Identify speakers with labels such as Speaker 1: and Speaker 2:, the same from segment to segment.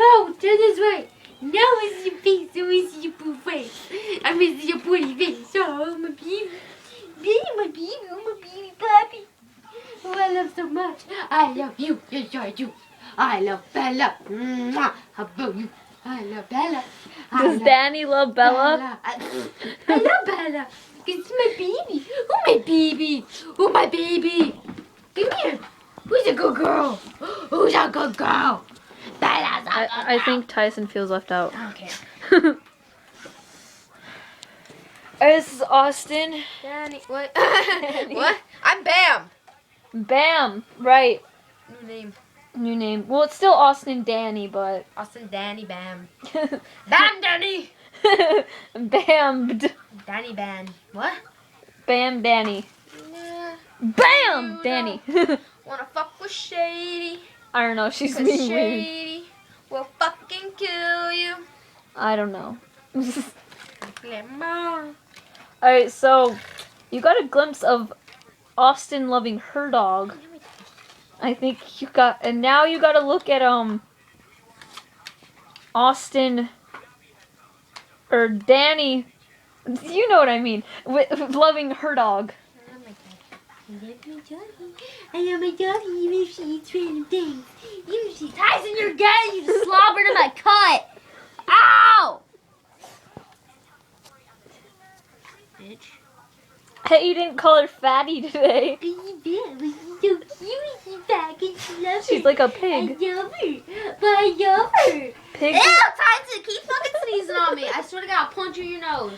Speaker 1: No, turn this way. No, it's your face. I miss your blue face. I miss your pretty face. Oh, my baby. Baby, my baby. Oh, my baby puppy. Oh, I love so much. I love you. Yes, I do. I love Bella. Mwah. How about you? I love Bella.
Speaker 2: Does Danny love Bella?
Speaker 1: I love Bella. It's my baby. Oh, my baby. Oh, my baby. Come here. Who's a good girl? Who's a good girl? Bella's a good girl.
Speaker 2: I think Tyson feels left out.
Speaker 1: I don't care.
Speaker 2: This is Austin.
Speaker 1: Danny, what? What? I'm Bam.
Speaker 2: Bam. Right.
Speaker 1: New name.
Speaker 2: New name. Well, it's still Austin Danny, but...
Speaker 1: Austin Danny Bam. Bam Danny.
Speaker 2: Bammed.
Speaker 1: Danny Bam. What?
Speaker 2: Bam Danny.
Speaker 1: Nah.
Speaker 2: Bam Danny.
Speaker 1: Wanna fuck with Shady?
Speaker 2: I don't know. She's
Speaker 1: 'Cause
Speaker 2: being weird.
Speaker 1: Shady will fucking kill you.
Speaker 2: I don't know.
Speaker 1: Lemon.
Speaker 2: Alright, so you got a glimpse of Austin loving her dog. I think you got, and now you got to look at Austin or Danny. You know what I mean? With loving her dog.
Speaker 1: I love my doggy, even if she eats random things. Even if she Tyson, you're gay. You just slobbered in my cut. Ow! Bitch.
Speaker 2: Hey, you didn't call her fatty today.
Speaker 1: Baby Bella, she's so cute. She's back and she loves
Speaker 2: She's
Speaker 1: her.
Speaker 2: like a
Speaker 1: I
Speaker 2: pig.
Speaker 1: love her. But I love her.
Speaker 2: Pig.
Speaker 1: Ew, Tyson, keep fucking sneezing on me. I swear to God, I'll punch you in your nose.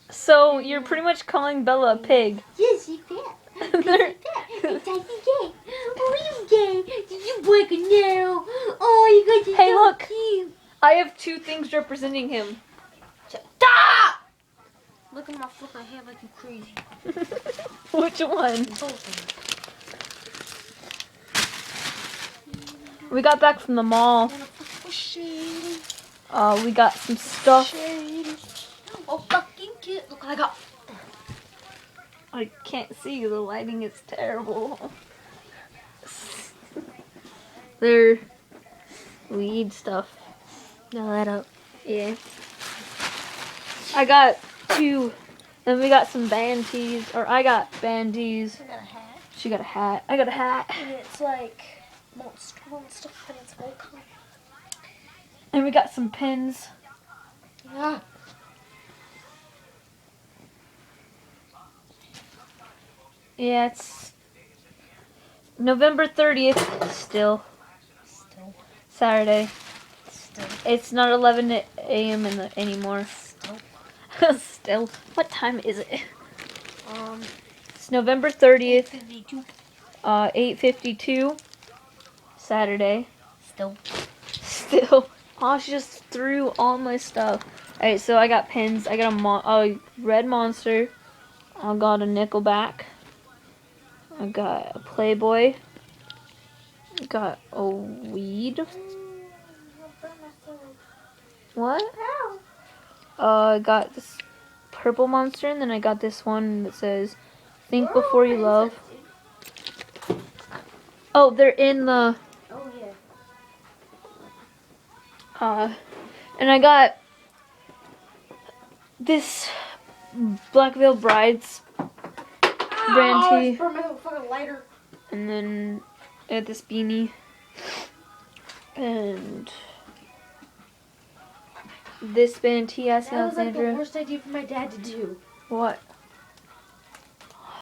Speaker 2: So you're pretty much calling Bella a pig.
Speaker 1: Yes, she's fat.
Speaker 2: They're-
Speaker 1: It's Tyson gay. Oh, you gay. Did you break a nail? Oh, you got your
Speaker 2: Hey,
Speaker 1: so
Speaker 2: look.
Speaker 1: cute.
Speaker 2: I have two things representing him.
Speaker 1: Stop! Look at my fucking hair like you crazy.
Speaker 2: Which one?
Speaker 1: Both of them.
Speaker 2: We got back from the mall.
Speaker 1: Wanna fuck with Shady?
Speaker 2: We got some stuff.
Speaker 1: Shady. Oh, fucking cute. Look what I got.
Speaker 2: I can't see you. The lighting is terrible. They're weed stuff.
Speaker 1: No, that up.
Speaker 2: Yeah. I got two. Then we got some band tees. Or I got band tees.
Speaker 1: I got a hat.
Speaker 2: She got a hat. I got a hat.
Speaker 1: And it's like monster and it's all color.
Speaker 2: And we got some pins.
Speaker 1: Yeah.
Speaker 2: Yeah, it's November 30th. Still. Saturday.
Speaker 1: Still.
Speaker 2: It's not 11 a.m. anymore.
Speaker 1: Still.
Speaker 2: Still. What time is it? It's November 30th.
Speaker 1: 52.
Speaker 2: 8:52. Saturday.
Speaker 1: Still.
Speaker 2: Still. Oh, she just threw all my stuff. Alright, so I got pins. I got a red monster. I got a Nickelback. I got a Playboy. I got a weed. What? I got this purple monster, and then I got this one that says, "Think before you love." Oh, they're in the.
Speaker 1: Oh, yeah.
Speaker 2: And I got this Black Veil Brides brand tee,
Speaker 1: Burn my fucking lighter.
Speaker 2: and then I got this beanie, and this band tee. Asking
Speaker 1: That was like the
Speaker 2: Alexandra.
Speaker 1: worst idea for my dad to do.
Speaker 2: What?